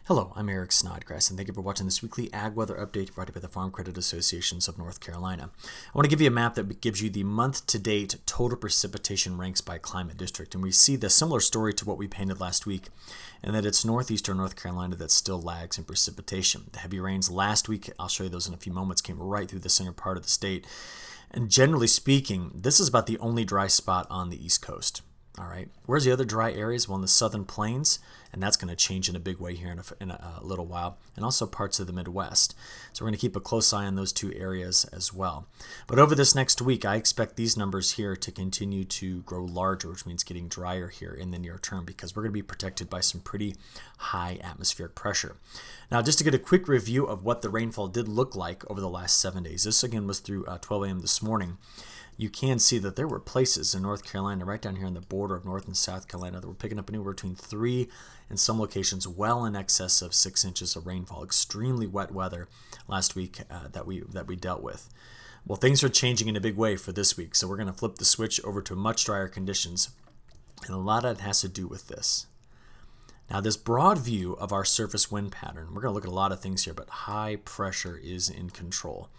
Hello, I'm Eric Snodgrass, and thank you for watching this weekly AgWeather update brought to you by the Farm Credit Associations of North Carolina. I want to give you a map that gives you the month-to-date total precipitation ranks by climate district, and we see the similar story to what we painted last week, and that it's northeastern North Carolina that still lags in precipitation. The heavy rains last week, I'll show you those in a few moments, came right through the center part of the state, and generally speaking, this is about the only dry spot on the East Coast. All right. Where's the other dry areas? Well, in the southern plains, and that's going to change in a big way here in a little while, and also parts of the Midwest. So we're going to keep a close eye on those two areas as well. But over this next week, I expect these numbers here to continue to grow larger, which means getting drier here in the near term, because we're going to be protected by some pretty high atmospheric pressure. Now, just to get a quick review of what the rainfall did look like over the last 7 days. This, again, was through 12 a.m. this morning. You can see that there were places in North Carolina, right down here on the border of North and South Carolina, that were picking up anywhere between 3 and some locations well in excess of 6 inches of rainfall. Extremely wet weather last week that we dealt with. Well, things are changing in a big way for this week, so we're going to flip the switch over to much drier conditions, and a lot of it has to do with this. Now, this broad view of our surface wind pattern, we're going to look at a lot of things here, but high pressure is in control.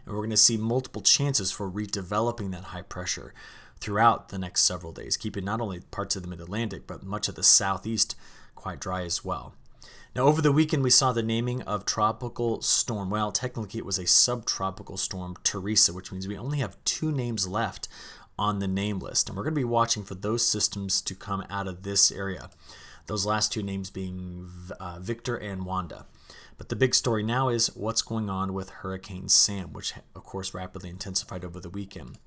And we're going to see multiple chances for redeveloping that high pressure throughout the next several days, keeping not only parts of the mid-Atlantic, but much of the southeast quite dry as well. Now, over the weekend, we saw the naming of tropical storm. Well, technically, it was a subtropical storm, Teresa, which means we only have 2 names left on the name list. And we're going to be watching for those systems to come out of this area. Those last 2 names being Victor and Wanda. But the big story now is what's going on with Hurricane Sam, which of course rapidly intensified over the weekend.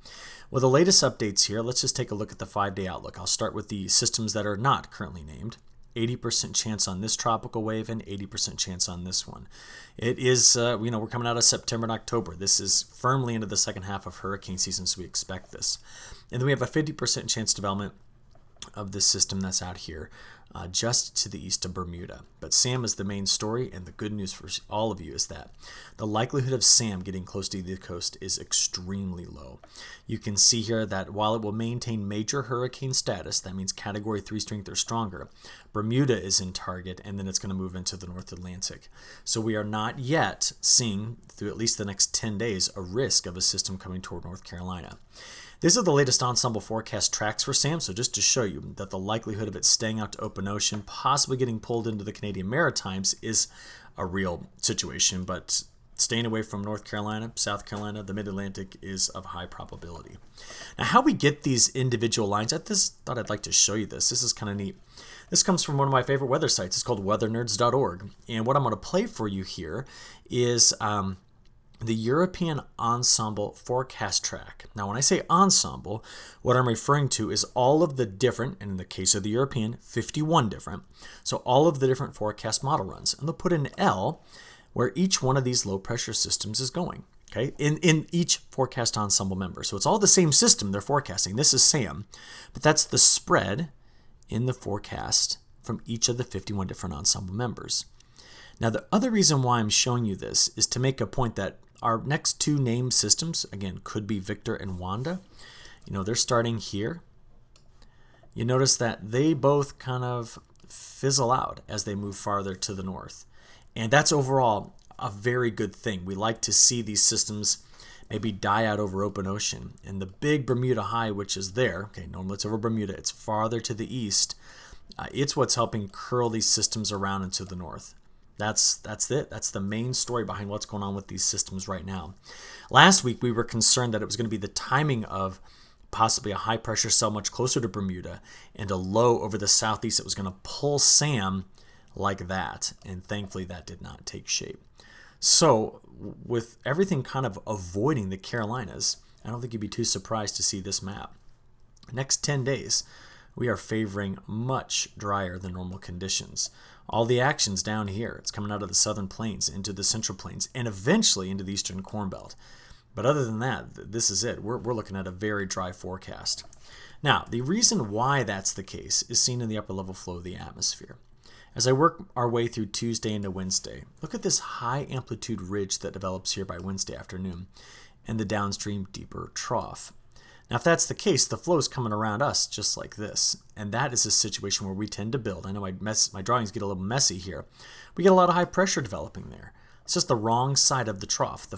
Well, the latest updates here, let's just take a look at the 5-day outlook. I'll start with the systems that are not currently named. 80% chance on this tropical wave and 80% chance on this one. It is, we're coming out of September and October. This is firmly into the second half of hurricane season, so we expect this. And then we have a 50% chance development of this system that's out here just to the east of Bermuda. But Sam is the main story, and the good news for all of you is that the likelihood of Sam getting close to the coast is extremely low. You can see here that while it will maintain major hurricane status, that means Category 3 strength or stronger, Bermuda is in target, and then it's going to move into the North Atlantic. So we are not yet seeing, through at least the next 10 days, a risk of a system coming toward North Carolina. This is the latest Ensemble forecast tracks for Sam, so just to show you that the likelihood of it staying out to open ocean, possibly getting pulled into the Canadian Maritimes, is a real situation, but staying away from North Carolina, South Carolina, the Mid-Atlantic is of high probability. Now, how we get these individual lines, I just thought I'd like to show you this. This is kind of neat. This comes from one of my favorite weather sites. It's called weathernerds.org, and what I'm going to play for you here is the European Ensemble forecast track. Now, when I say ensemble, what I'm referring to is all of the different, and in the case of the European, 51 different, so all of the different forecast model runs. And they'll put an L where each one of these low pressure systems is going, okay, in each forecast ensemble member. So it's all the same system they're forecasting. This is SAM, but that's the spread in the forecast from each of the 51 different ensemble members. Now, the other reason why I'm showing you this is to make a point that our next 2 named systems, again, could be Victor and Wanda. They're starting here. You notice that they both kind of fizzle out as they move farther to the north. And that's overall a very good thing. We like to see these systems maybe die out over open ocean. And the big Bermuda high, which is there, okay, normally it's over Bermuda, it's farther to the east. It's what's helping curl these systems around into the north. That's it. That's the main story behind what's going on with these systems right now. Last week, we were concerned that it was going to be the timing of possibly a high pressure cell much closer to Bermuda and a low over the southeast that was going to pull Sam like that. And thankfully, that did not take shape. So with everything kind of avoiding the Carolinas, I don't think you'd be too surprised to see this map. Next 10 days, we are favoring much drier than normal conditions. All the action's down here. It's coming out of the southern plains into the central plains and eventually into the eastern corn belt. But other than that, this is it. We're looking at a very dry forecast. Now, the reason why that's the case is seen in the upper level flow of the atmosphere. As I work our way through Tuesday into Wednesday, look at this high amplitude ridge that develops here by Wednesday afternoon and the downstream deeper trough. Now, if that's the case, the flow is coming around us just like this. And that is a situation where we tend to build. I know my drawings get a little messy here. We get a lot of high pressure developing there. It's just the wrong side of the trough, the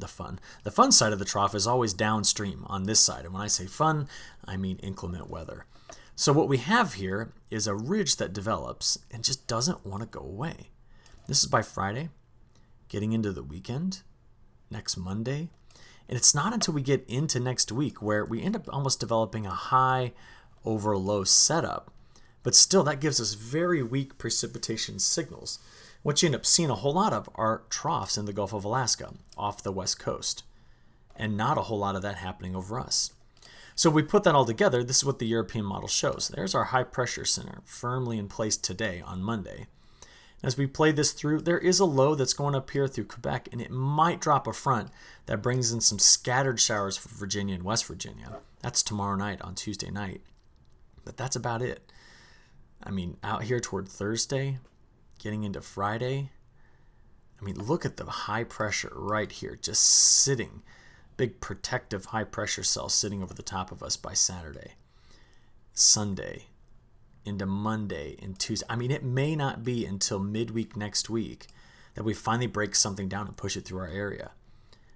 fun. The fun side of the trough is always downstream on this side. And when I say fun, I mean inclement weather. So what we have here is a ridge that develops and just doesn't want to go away. This is by Friday, getting into the weekend, next Monday. And it's not until we get into next week where we end up almost developing a high over low setup. But still, that gives us very weak precipitation signals. What you end up seeing a whole lot of are troughs in the Gulf of Alaska off the west coast. And not a whole lot of that happening over us. So if we put that all together, this is what the European model shows. There's our high pressure center firmly in place today on Monday. As we play this through, there is a low that's going up here through Quebec, and it might drop a front that brings in some scattered showers for Virginia and West Virginia. That's tomorrow night on Tuesday night. But that's about it. I mean, out here toward Thursday, getting into Friday, I mean, look at the high pressure right here, just sitting. Big protective high pressure cell sitting over the top of us by Saturday, Sunday, into Monday and Tuesday. I mean, it may not be until midweek next week that we finally break something down and push it through our area.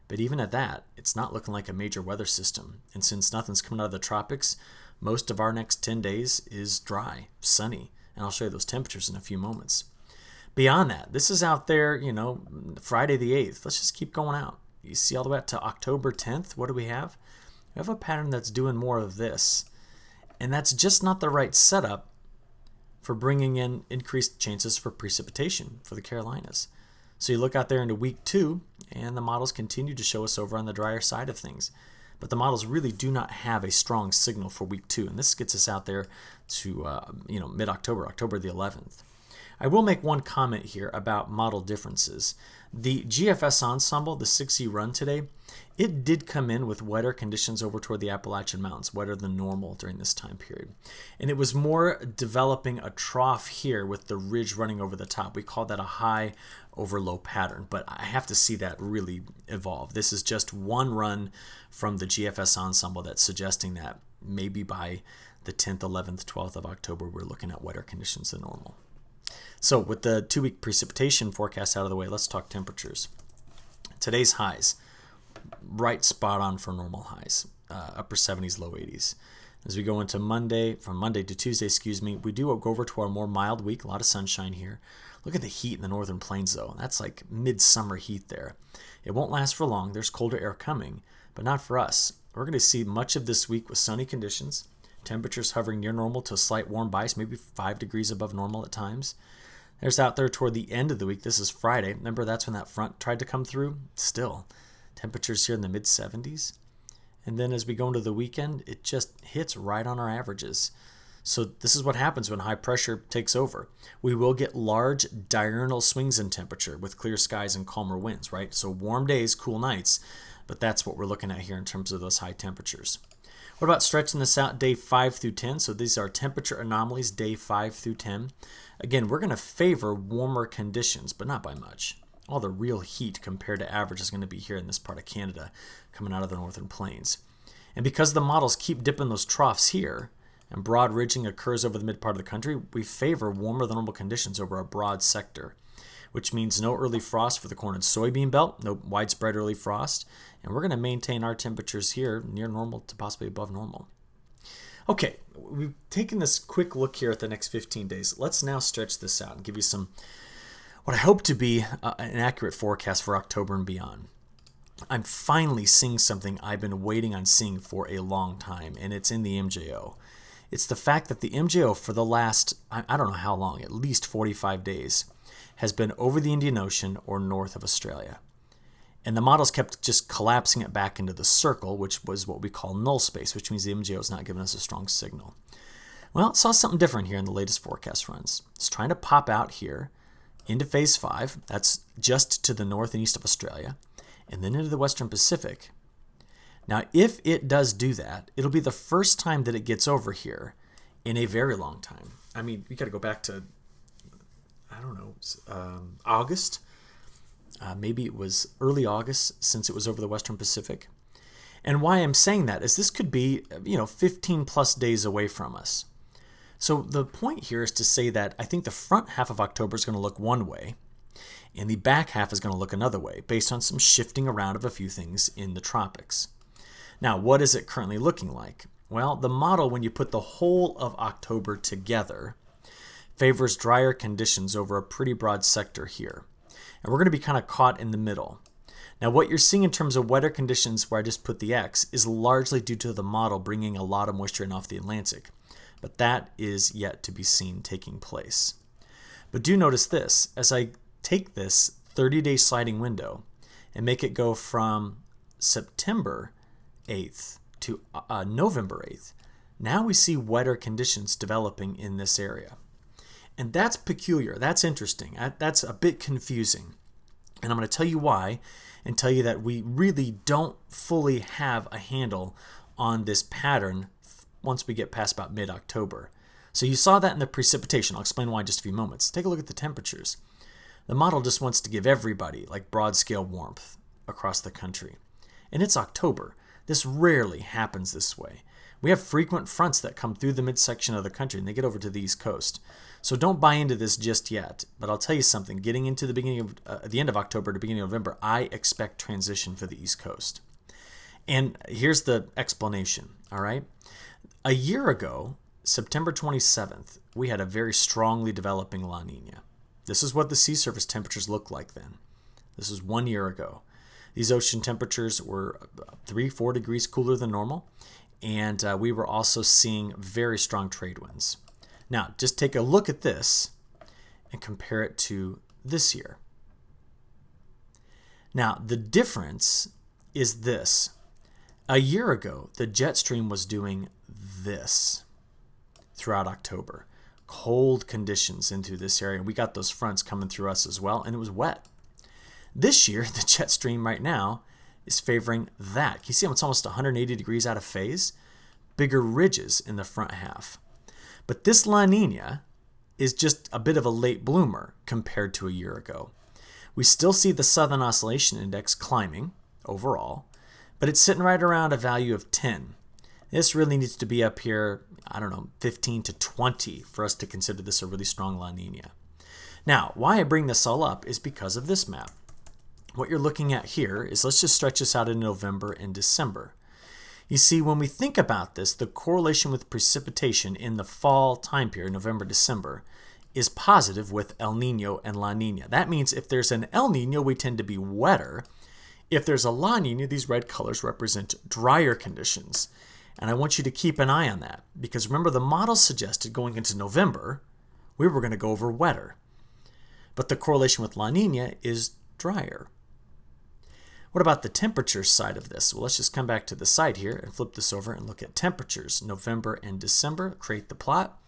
But even at that, it's not looking like a major weather system. And since nothing's coming out of the tropics, most of our next 10 days is dry, sunny. And I'll show you those temperatures in a few moments. Beyond that, this is out there, Friday the 8th. Let's just keep going out. You see all the way up to October 10th, what do we have? We have a pattern that's doing more of this. And that's just not the right setup for bringing in increased chances for precipitation for the Carolinas. So you look out there into week 2, and the models continue to show us over on the drier side of things. But the models really do not have a strong signal for week 2. And this gets us out there to mid-October, October the 11th. I will make one comment here about model differences. The GFS Ensemble, the 6E run today, it did come in with wetter conditions over toward the Appalachian Mountains, wetter than normal during this time period. And it was more developing a trough here with the ridge running over the top. We call that a high over low pattern, but I have to see that really evolve. This is just one run from the GFS Ensemble that's suggesting that maybe by the 10th, 11th, 12th of October, we're looking at wetter conditions than normal. So with the 2-week precipitation forecast out of the way, let's talk temperatures. Today's highs, right spot on for normal highs, upper 70s, low 80s. As we go into Monday, from Monday to Tuesday, we do go over to our more mild week, a lot of sunshine here. Look at the heat in the northern plains though. That's like midsummer heat there. It won't last for long. There's colder air coming, but not for us. We're going to see much of this week with sunny conditions, temperatures hovering near normal to a slight warm bias, maybe 5 degrees above normal at times. There's out there toward the end of the week. This is Friday. Remember, that's when that front tried to come through? Still, temperatures here in the mid-70s. And then as we go into the weekend, it just hits right on our averages. So this is what happens when high pressure takes over. We will get large diurnal swings in temperature with clear skies and calmer winds, right? So warm days, cool nights, but that's what we're looking at here in terms of those high temperatures. What about stretching this out day 5 through 10? So these are temperature anomalies day 5 through 10. Again, we're going to favor warmer conditions, but not by much. All the real heat compared to average is going to be here in this part of Canada, coming out of the northern plains. And because the models keep dipping those troughs here, and broad ridging occurs over the mid part of the country, we favor warmer than normal conditions over a broad sector, which means no early frost for the corn and soybean belt, no widespread early frost, and we're going to maintain our temperatures here near normal to possibly above normal. Okay, we've taken this quick look here at the next 15 days. Let's now stretch this out and give you some, what I hope to be an accurate forecast for October and beyond. I'm finally seeing something I've been waiting on seeing for a long time, and it's in the MJO. It's the fact that the MJO for the last, I don't know how long, at least 45 days, has been over the Indian Ocean or north of Australia. And the models kept just collapsing it back into the circle, which was what we call null space, which means the MJO is not giving us a strong signal. Well, saw something different here in the latest forecast runs. It's trying to pop out here into phase 5. That's just to the north and east of Australia, and then into the western Pacific. Now, if it does do that, it'll be the first time that it gets over here in a very long time. I mean, we got to go back to, August. Maybe it was early August since it was over the western Pacific. And why I'm saying that is this could be, 15 plus days away from us. So the point here is to say that I think the front half of October is going to look one way, and the back half is going to look another way, based on some shifting around of a few things in the tropics. Now, what is it currently looking like? Well, the model, when you put the whole of October together, favors drier conditions over a pretty broad sector here. And we're going to be kind of caught in the middle. Now, what you're seeing in terms of weather conditions where I just put the X is largely due to the model bringing a lot of moisture in off the Atlantic. But that is yet to be seen taking place. But do notice this. As I take this 30-day sliding window and make it go from September 8th to November 8th, now we see wetter conditions developing in this area. And that's peculiar. That's interesting. That's a bit confusing. And I'm going to tell you why and tell you that we really don't fully have a handle on this pattern once we get past about mid-October. So you saw that in the precipitation. I'll explain why in just a few moments. Take a look at the temperatures. The model just wants to give everybody like broad-scale warmth across the country. And it's October. This rarely happens this way. We have frequent fronts that come through the midsection of the country and they get over to the East Coast. So don't buy into this just yet. But I'll tell you something. Getting into the end of October to beginning of November, I expect transition for the East Coast. And here's the explanation, all right? A year ago, September 27th, we had a very strongly developing La Nina. This is what the sea surface temperatures looked like then. This was 1 year ago. These ocean temperatures were 3-4 degrees cooler than normal, and we were also seeing very strong trade winds. Now, just take a look at this and compare it to this year. Now, the difference is this. A year ago, the jet stream was doing this throughout October. Cold conditions into this area. We got those fronts coming through us as well, and it was wet. This year, the jet stream right now is favoring that. Can you see how it's almost 180 degrees out of phase? Bigger ridges in the front half. But this La Nina is just a bit of a late bloomer compared to a year ago. We still see the Southern Oscillation Index climbing overall, but it's sitting right around a value of 10. This really needs to be up here, 15 to 20 for us to consider this a really strong La Nina. Now, why I bring this all up is because of this map. What you're looking at here is, let's just stretch this out in November and December. You see, when we think about this, the correlation with precipitation in the fall time period, November, December, is positive with El Nino and La Nina. That means if there's an El Nino, we tend to be wetter. If there's a La Nina, these red colors represent drier conditions. And I want you to keep an eye on that, because remember, the model suggested going into November, we were going to go over wetter. But the correlation with La Nina is drier. What about the temperature side of this? Well, let's just come back to the side here and flip this over and look at temperatures, November and December. Create the plot.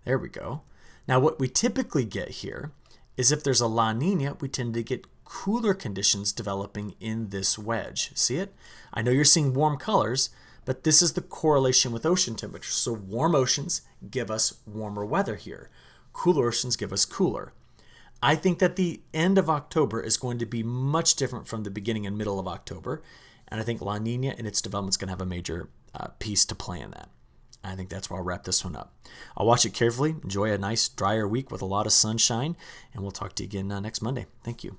There we go. Now, what we typically get here is if there's a La Nina, we tend to get cooler conditions developing in this wedge. See it? I know you're seeing warm colors, but this is the correlation with ocean temperatures. So warm oceans give us warmer weather here. Cooler oceans give us cooler. I think that the end of October is going to be much different from the beginning and middle of October. And I think La Nina and its development is going to have a major piece to play in that. I think that's where I'll wrap this one up. I'll watch it carefully. Enjoy a nice drier week with a lot of sunshine. And we'll talk to you again next Monday. Thank you.